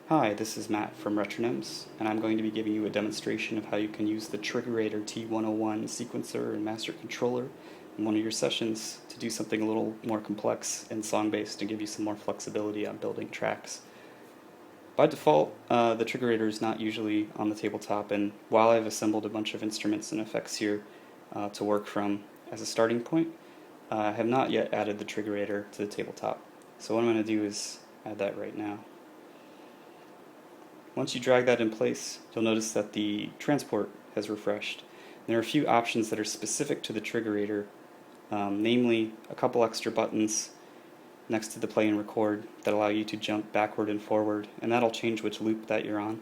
Hi, this is Matt from Retronyms, and I'm going to be giving you a demonstration of how you can use the Triggerator T-101 sequencer and master controller in one of your sessions to do something a little more complex and song-based and give you some more flexibility on building tracks. By default, the Triggerator is not usually on the tabletop, and while I've assembled a bunch of instruments and effects here to work from as a starting point, I have not yet added the Triggerator to the tabletop. So what I'm going to do is add that right now. Once you drag that in place, you'll notice that the transport has refreshed. There are a few options that are specific to the Triggerator, namely a couple extra buttons next to the play and record that allow you to jump backward and forward, and that'll change which loop that you're on.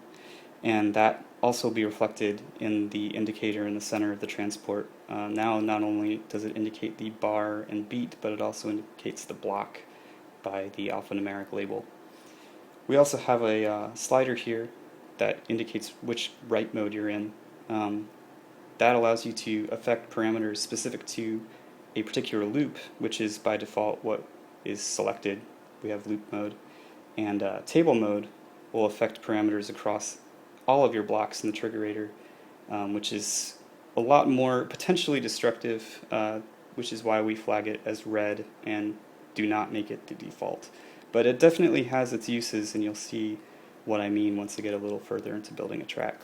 And that also will be reflected in the indicator in the center of the transport. Now not only does it indicate the bar and beat, but it also indicates the block by the alphanumeric label. We also have a slider here that indicates which write mode you're in. That allows you to affect parameters specific to a particular loop, which is by default what is selected. We have loop mode. And table mode will affect parameters across all of your blocks in the Triggerator, which is a lot more potentially destructive, which is why we flag it as red and do not make it the default. But it definitely has its uses, and you'll see what I mean once I get a little further into building a track.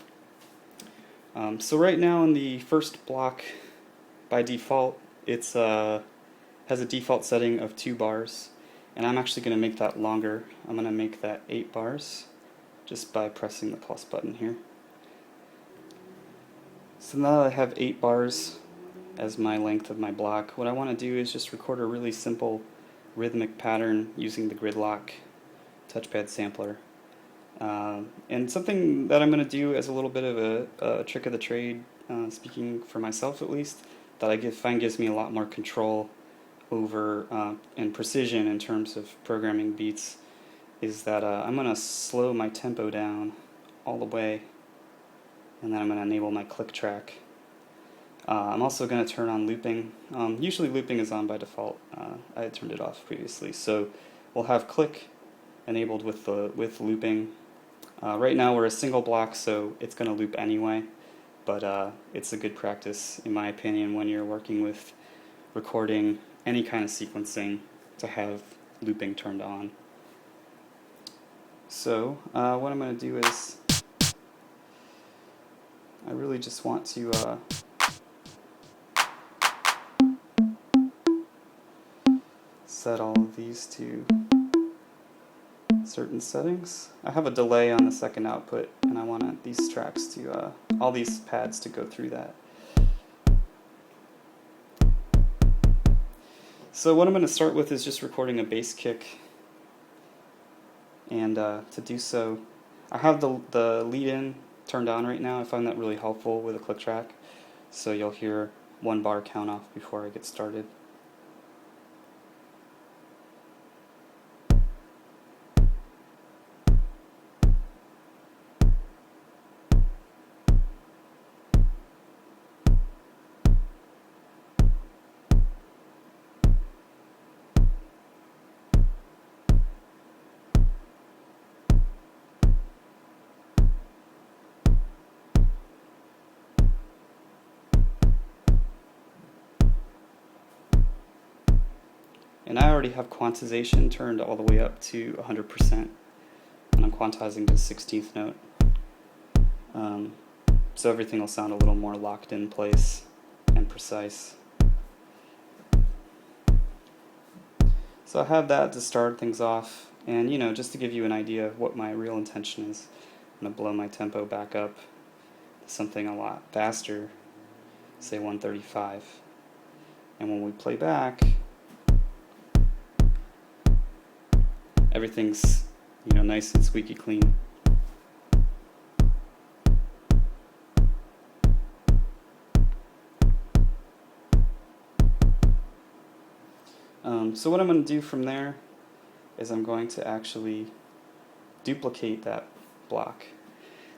So right now in the first block, by default, it has a default setting of 2 bars, and I'm actually going to make that longer. I'm going to make that 8 bars just by pressing the plus button here. So now that I have 8 bars as my length of my block, what I want to do is just record a really simple rhythmic pattern using the gridlock touchpad sampler. And something that I'm going to do as a little bit of a trick of the trade, speaking for myself at least, that I find gives me a lot more control over and precision in terms of programming beats, is that I'm going to slow my tempo down all the way, and then I'm going to enable my click track. I'm also going to turn on looping. Usually looping is on by default. I had turned it off previously. So we'll have click enabled with looping. Right now we're a single block, so it's going to loop anyway, but it's a good practice, in my opinion, when you're working with recording any kind of sequencing to have looping turned on. So what I'm going to do is I really just want to set all of these to certain settings. I have a delay on the second output, and I want these tracks to, all these pads to go through that. So what I'm going to start with is just recording a bass kick, and to do so, I have the lead-in turned on right now. I find that really helpful with a click track, so you'll hear 1 bar count off before I get started. And I already have quantization turned all the way up to 100%, and I'm quantizing to the 16th note. So everything will sound a little more locked in place and precise. So I have that to start things off, and just to give you an idea of what my real intention is, I'm going to blow my tempo back up to something a lot faster, say 135. And when we play back, everything's nice and squeaky clean. So what I'm going to do from there is I'm going to actually duplicate that block.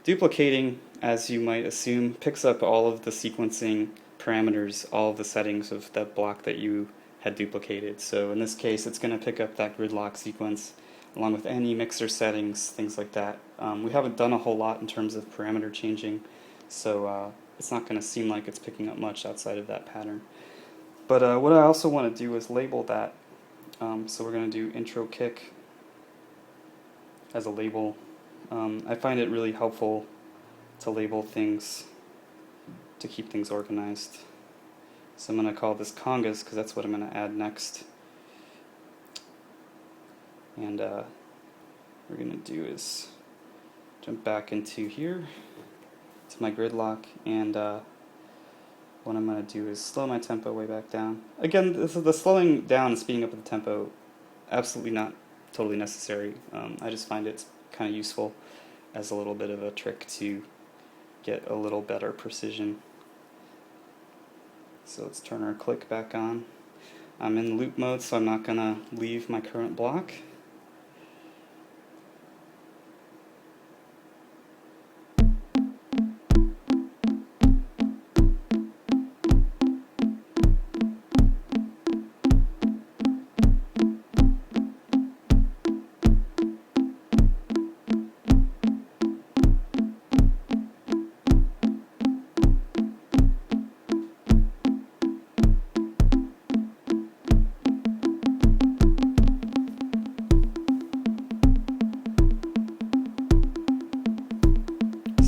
Duplicating, as you might assume, picks up all of the sequencing parameters, all of the settings of that block that you had duplicated. So in this case, it's going to pick up that gridlock sequence along with any mixer settings, things like that. We haven't done a whole lot in terms of parameter changing, so it's not going to seem like it's picking up much outside of that pattern. But what I also want to do is label that. So we're going to do intro kick as a label. I find it really helpful to label things to keep things organized. So I'm going to call this congas because that's what I'm going to add next. And what we're going to do is jump back into here to my grid lock, and what I'm going to do is slow my tempo way back down. Again, the slowing down and speeding up of the tempo, absolutely not totally necessary. I just find it's kind of useful as a little bit of a trick to get a little better precision. So let's turn our click back on. I'm in loop mode, so I'm not going to leave my current block.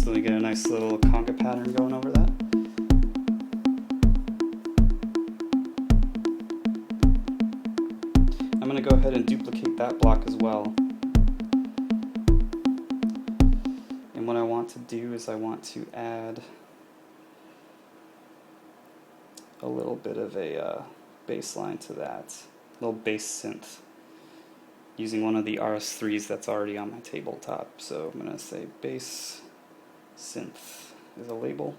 So we get a nice little conga pattern going over that. I'm going to go ahead and duplicate that block as well. And what I want to do is I want to add a little bit of a bass line to that, a little bass synth, using one of the RS3s that's already on my tabletop. So I'm going to say bass synth is a label.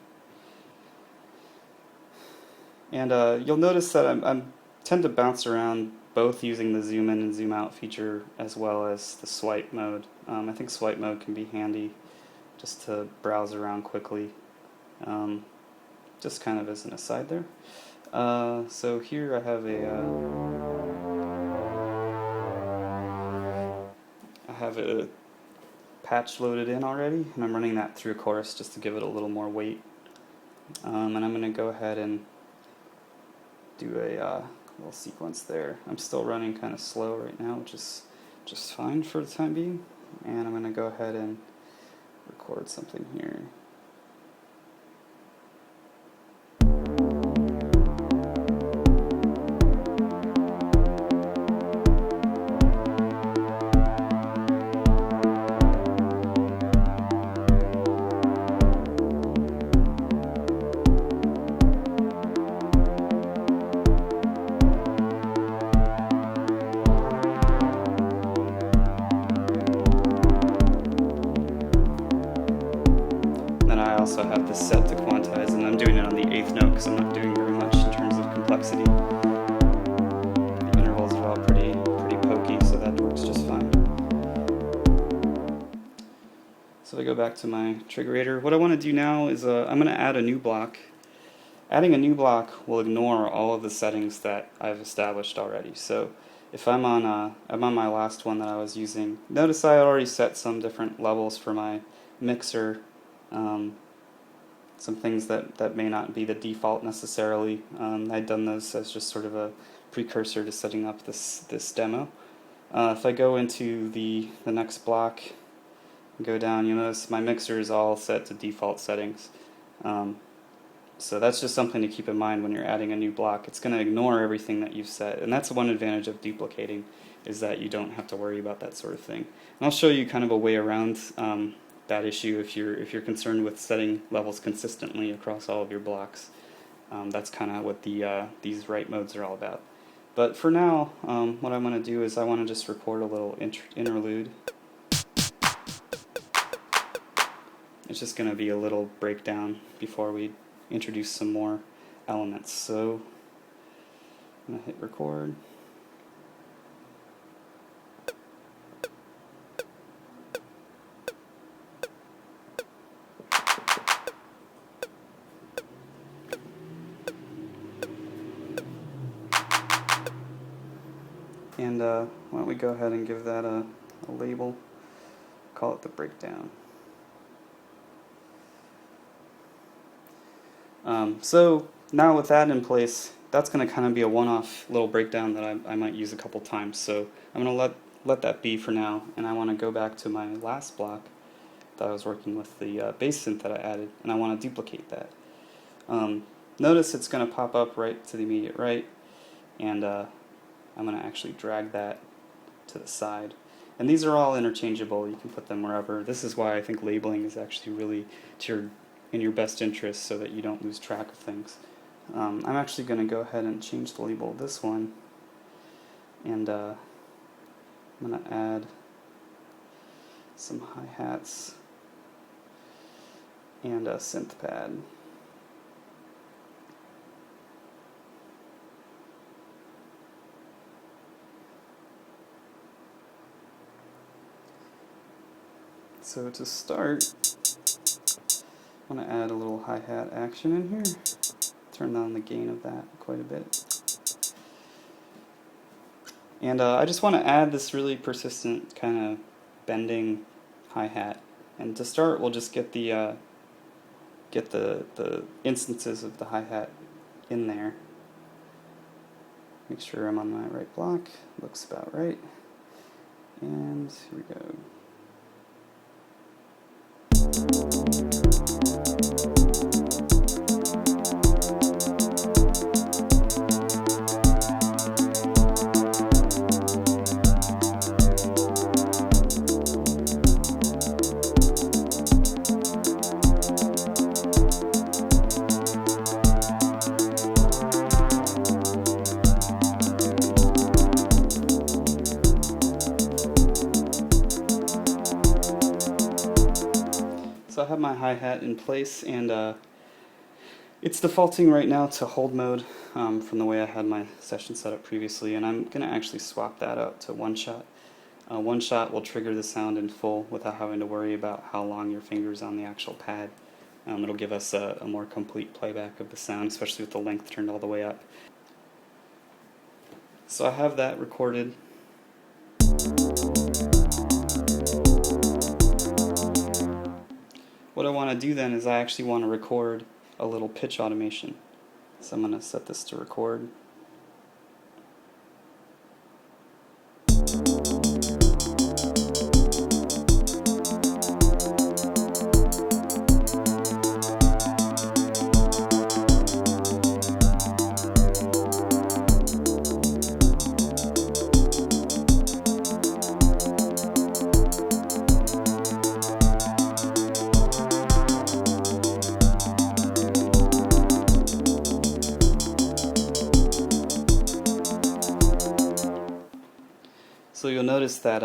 And you'll notice that I tend to bounce around both using the zoom in and zoom out feature as well as the swipe mode. I think swipe mode can be handy just to browse around quickly, just kind of as an aside there. So here I have a patch loaded in already, and I'm running that through a chorus just to give it a little more weight. And I'm going to go ahead and do a little sequence there. I'm still running kind of slow right now, which is just fine for the time being. And I'm going to go ahead and record something here. I also have this set to quantize, and I'm doing it on the 8th note because I'm not doing very much in terms of complexity. The intervals are all pretty pokey, so that works just fine. So if I go back to my Triggerator, what I want to do now is I'm going to add a new block. Adding a new block will ignore all of the settings that I've established already. So if I'm on my last one that I was using, notice I already set some different levels for my mixer. Some things that may not be the default necessarily. I'd done those as just sort of a precursor to setting up this demo. If I go into the next block and go down, you'll notice my mixer is all set to default settings. So that's just something to keep in mind when you're adding a new block. It's going to ignore everything that you've set, and that's one advantage of duplicating, is that you don't have to worry about that sort of thing. And I'll show you kind of a way around that issue if you're concerned with setting levels consistently across all of your blocks. That's kind of what these write modes are all about. But for now, what I want to do is I want to just record a little interlude. It's just going to be a little breakdown before we introduce some more elements. So I'm going to hit record. And why don't we go ahead and give that a a label, call it the breakdown. So now with that in place, that's going to kind of be a one-off little breakdown that I might use a couple times. So I'm going to let that be for now, and I want to go back to my last block that I was working with, the bass synth that I added, and I want to duplicate that. Notice it's going to pop up right to the immediate right, and I'm going to actually drag that to the side. And these are all interchangeable. You can put them wherever. This is why I think labeling is actually really in your best interest, so that you don't lose track of things. I'm actually going to go ahead and change the label of this one, and I'm going to add some hi-hats and a synth pad. So to start, I'm going to add a little hi-hat action in here. Turn down the gain of that quite a bit. And I just want to add this really persistent kind of bending hi-hat. And to start, we'll just get the instances of the hi-hat in there. Make sure I'm on my right block. Looks about right. And here we go. So I have my hi-hat in place, and it's defaulting right now to hold mode from the way I had my session set up previously, and I'm going to actually swap that out to one shot. One shot will trigger the sound in full without having to worry about how long your finger's on the actual pad. It'll give us a more complete playback of the sound, especially with the length turned all the way up. So I have that recorded. What I want to do then is I actually want to record a little pitch automation. So I'm going to set this to record. So you'll notice that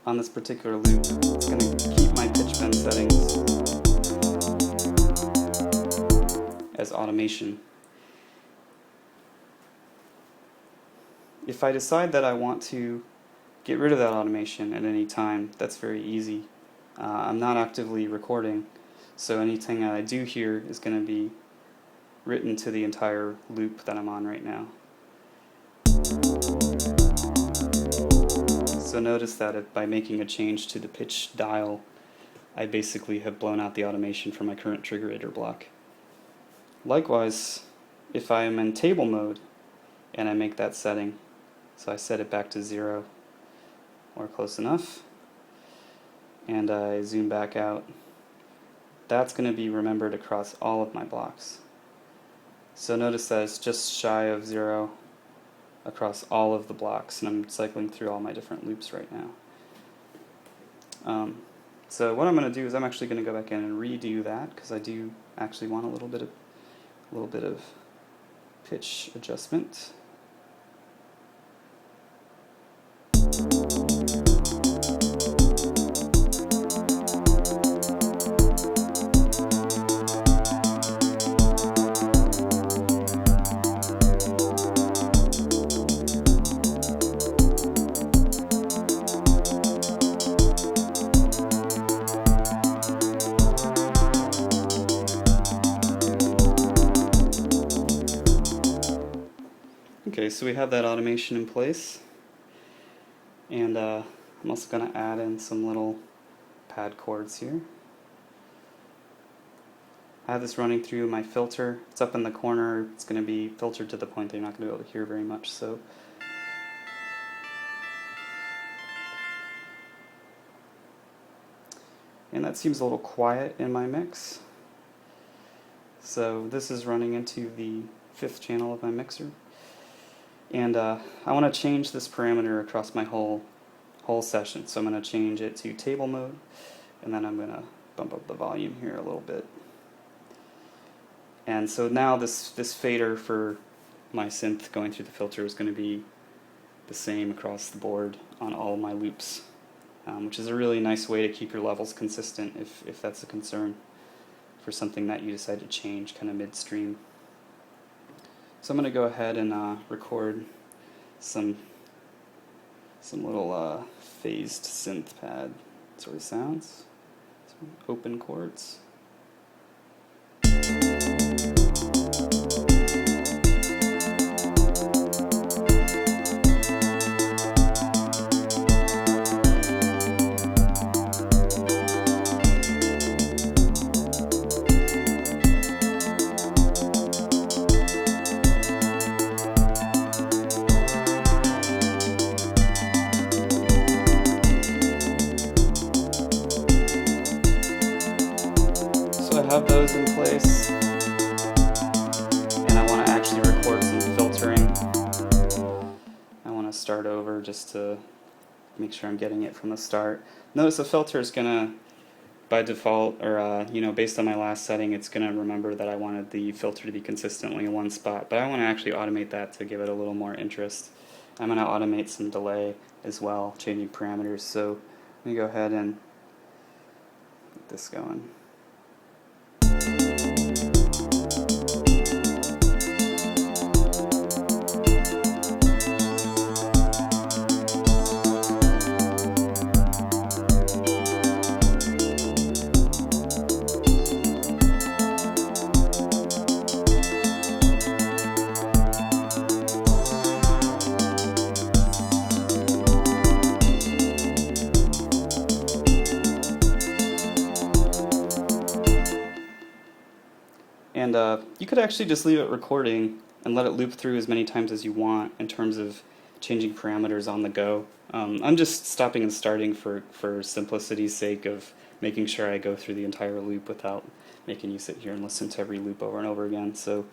on this particular loop, it's going to keep my pitch bend settings as automation. If I decide that I want to get rid of that automation at any time, that's very easy. I'm not actively recording, so anything that I do here is going to be written to the entire loop that I'm on right now. So notice that by making a change to the pitch dial, I basically have blown out the automation from my current Triggerator block. Likewise, if I am in table mode and I make that setting, so I set it back to 0 or close enough, and I zoom back out, that's going to be remembered across all of my blocks. So notice that it's just shy of 0 across all of the blocks, and I'm cycling through all my different loops right now. So what I'm going to do is I'm actually going to go back in and redo that, because I do actually want a little bit of pitch adjustment. Okay, so we have that automation in place, and I'm also going to add in some little pad chords here. I have this running through my filter. It's up in the corner. It's going to be filtered to the point that you're not going to be able to hear very much. So, and that seems a little quiet in my mix. So this is running into the 5th channel of my mixer. And I want to change this parameter across my whole session. So I'm going to change it to table mode, and then I'm going to bump up the volume here a little bit. And so now this fader for my synth going through the filter is going to be the same across the board on all my loops, which is a really nice way to keep your levels consistent if that's a concern for something that you decide to change kind of midstream. So I'm going to go ahead and record some little phased synth pad sort of sounds, some open chords. I have those in place, and I want to actually record some filtering. I want to start over just to make sure I'm getting it from the start. Notice the filter is going to, by default, or based on my last setting, it's going to remember that I wanted the filter to be consistently in one spot, but I want to actually automate that to give it a little more interest. I'm going to automate some delay as well, changing parameters. So let me go ahead and get this going. And you could actually just leave it recording and let it loop through as many times as you want in terms of changing parameters on the go. I'm just stopping and starting for simplicity's sake of making sure I go through the entire loop without making you sit here and listen to every loop over and over again. So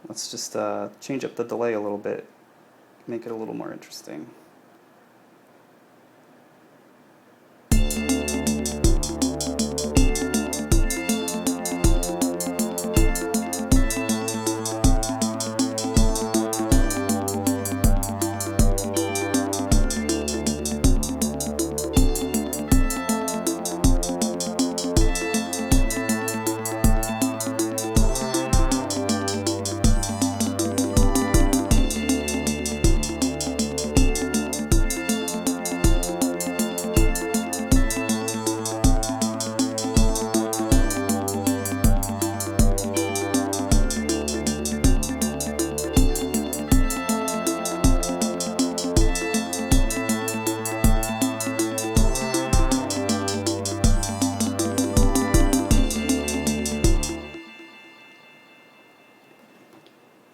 let's just change up the delay a little bit, make it a little more interesting.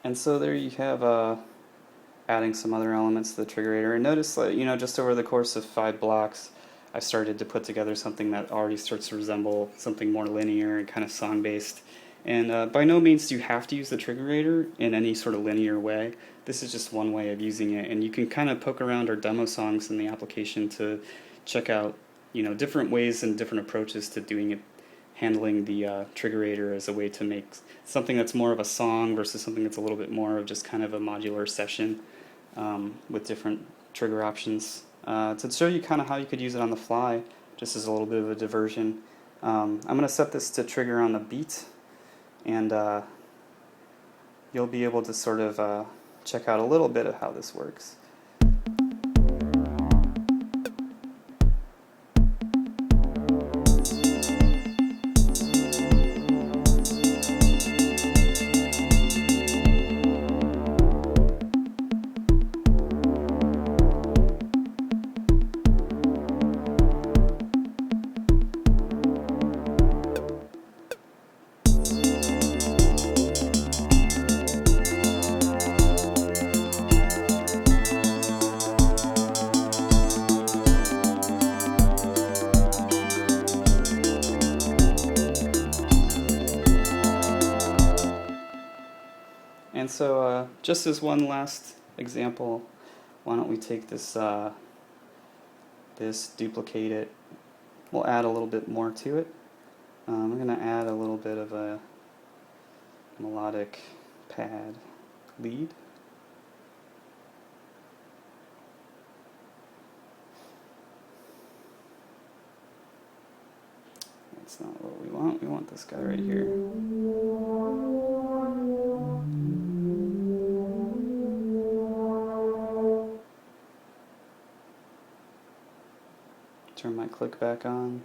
And so there you have adding some other elements to the Triggerator. And notice that, just over the course of 5 blocks, I started to put together something that already starts to resemble something more linear and kind of song-based. And by no means do you have to use the Triggerator in any sort of linear way. This is just one way of using it. And you can kind of poke around our demo songs in the application to check out, different ways and different approaches to doing it, handling the Triggerator as a way to make something that's more of a song versus something that's a little bit more of just kind of a modular session with different trigger options. To show you kind of how you could use it on the fly, just as a little bit of a diversion, I'm going to set this to trigger on the beat, and you'll be able to sort of check out a little bit of how this works. And so just as one last example, why don't we take this, duplicate it. We'll add a little bit more to it. I'm going to add a little bit of a melodic pad lead. That's not what we want. We want this guy right here. Turn my click back on.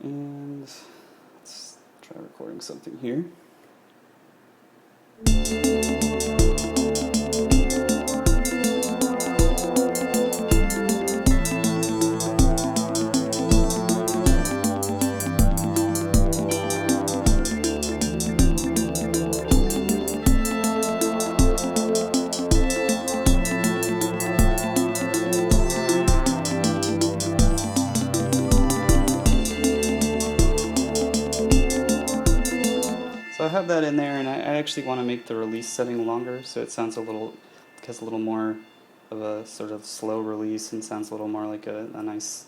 And let's try recording something here. So I have that in there, and I actually want to make the release setting longer, so it sounds a little more of a sort of slow release and sounds a little more like a nice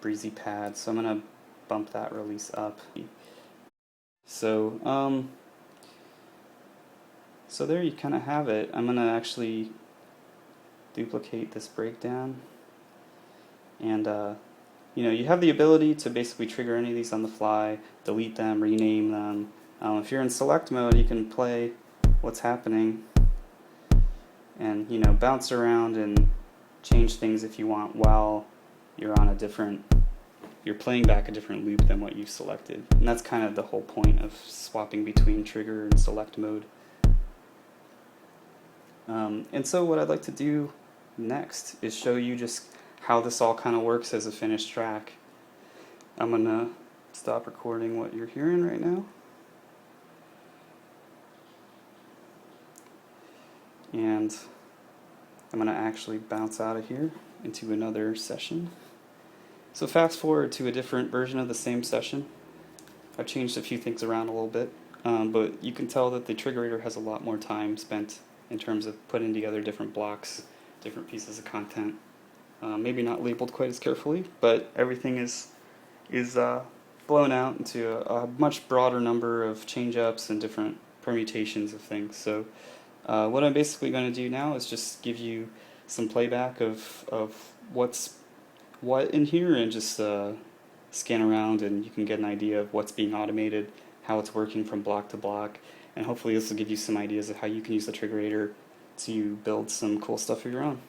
breezy pad. So I'm going to bump that release up. So so there you kind of have it. I'm going to actually duplicate this breakdown, and you know, you have the ability to basically trigger any of these on the fly, delete them, rename them. If you're in select mode, you can play what's happening and, you know, bounce around and change things if you want while you're on you're playing back a different loop than what you've selected. And that's kind of the whole point of swapping between trigger and select mode. And so what I'd like to do next is show you just how this all kind of works as a finished track. I'm going to stop recording what you're hearing right now. And I'm going to actually bounce out of here into another session. So fast forward to a different version of the same session. I've changed a few things around a little bit, but you can tell that the Triggerator has a lot more time spent in terms of putting together different blocks, different pieces of content. Maybe not labeled quite as carefully, but everything is blown out into a much broader number of change-ups and different permutations of things. So what I'm basically going to do now is just give you some playback of what's what in here, and just scan around, and you can get an idea of what's being automated, how it's working from block to block, and hopefully this will give you some ideas of how you can use the Triggerator to build some cool stuff of your own.